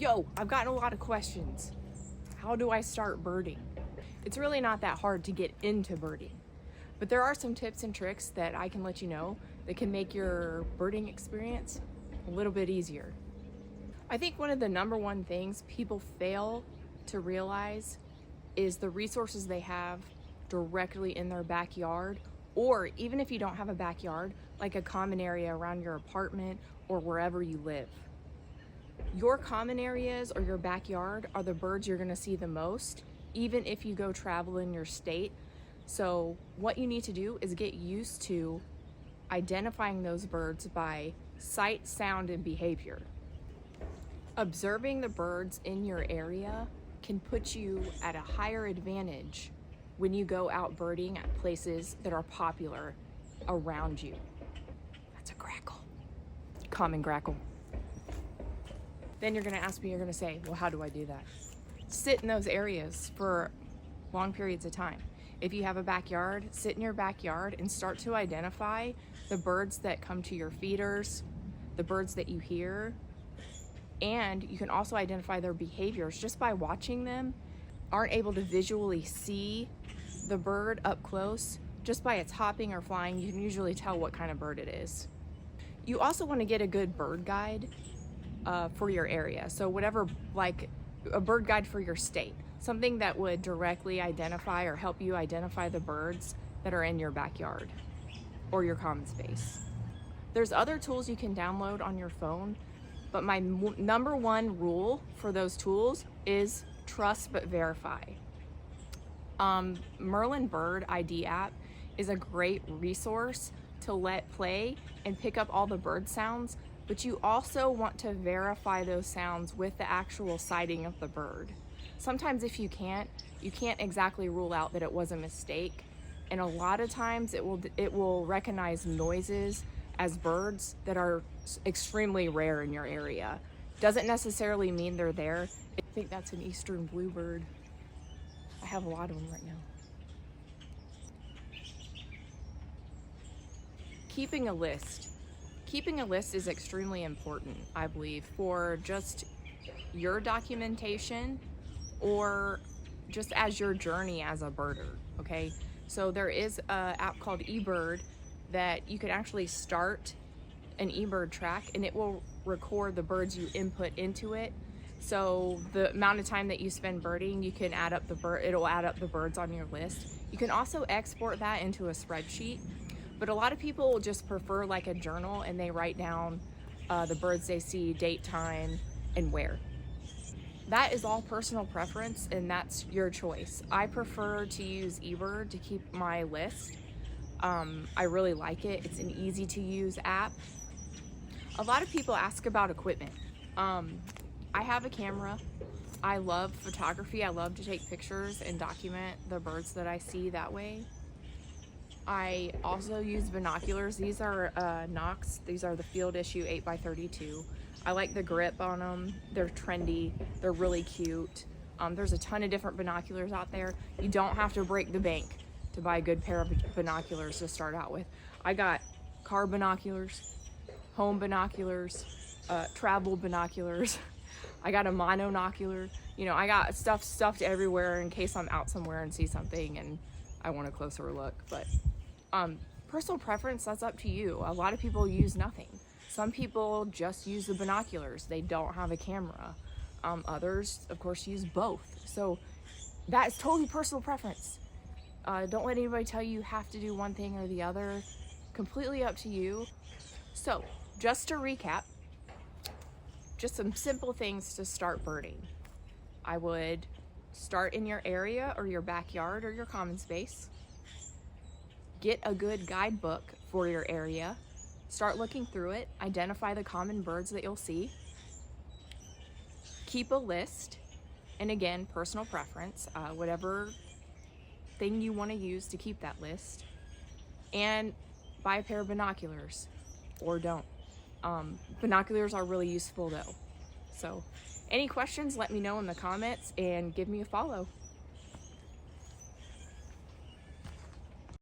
Yo, I've gotten a lot of questions. How do I start birding? It's really not that hard to get into birding, but there are some tips and tricks that I can let you know that can make your birding experience a little bit easier. I think one of the number one things people fail to realize is the resources they have directly in their backyard, or even if you don't have a backyard, like a common area around your apartment or wherever you live. Your common areas or your backyard are the birds you're gonna see the most, even if you go travel in your state. So what you need to do is get used to identifying those birds by sight, sound, and behavior. Observing the birds in your area can put you at a higher advantage when you go out birding at places that are popular around you. That's a grackle. Common grackle. Then you're gonna ask me, you're gonna say, well, how do I do that? Sit in those areas for long periods of time. If you have a backyard, sit in your backyard and start to identify the birds that come to your feeders, the birds that you hear, and you can also identify their behaviors just by watching them. Aren't able to visually see the bird up close, just by its hopping or flying, you can usually tell what kind of bird it is. You also want to get a good bird guide for your area. So whatever, like a bird guide for your state, something that would directly identify or help you identify the birds that are in your backyard or your common space. There's other tools you can download on your phone, but my number one rule for those tools is trust but verify. Merlin Bird ID app is a great resource to let play and pick up all the bird sounds, but you also want to verify those sounds with the actual sighting of the bird. Sometimes if you can't exactly rule out that it was a mistake, and a lot of times it will recognize noises as birds that are extremely rare in your area. Doesn't necessarily mean they're there. I think that's an eastern bluebird. I have a lot of them right now. Keeping a list. Keeping a list is extremely important, I believe, for just your documentation or just as your journey as a birder, okay? So there is an app called eBird that you can actually start an eBird track and it will record the birds you input into it. So the amount of time that you spend birding, you can add up it'll add up the birds on your list. You can also export that into a spreadsheet, but a lot of people will just prefer like a journal and they write down the birds they see, date, time, and where. That is all personal preference and that's your choice. I prefer to use eBird to keep my list. I really like it. It's an easy to use app. A lot of people ask about equipment. I have a camera. I love photography. I love to take pictures and document the birds that I see that way. I also use binoculars. These are Knox. These are the field issue 8x32. I like the grip on them. They're trendy. They're really cute. There's a ton of different binoculars out there. You don't have to break the bank to buy a good pair of binoculars to start out with. I got car binoculars, home binoculars, travel binoculars. I got a monocular. You know, I got stuff stuffed everywhere in case I'm out somewhere and see something and I want a closer look. But personal preference, that's up to you. A lot of people use nothing. Some people just use the binoculars. They don't have a camera. Others, of course, use both. So that is totally personal preference. Don't let anybody tell you have to do one thing or the other. Completely up to you. So just to recap, just some simple things to start birding. I would start in your area or your backyard or your common space. Get a good guidebook for your area. Start looking through it. Identify the common birds that you'll see. Keep a list. And again, personal preference, whatever thing you want to use to keep that list. And buy a pair of binoculars or don't. Binoculars are really useful though. So any questions, let me know in the comments and give me a follow.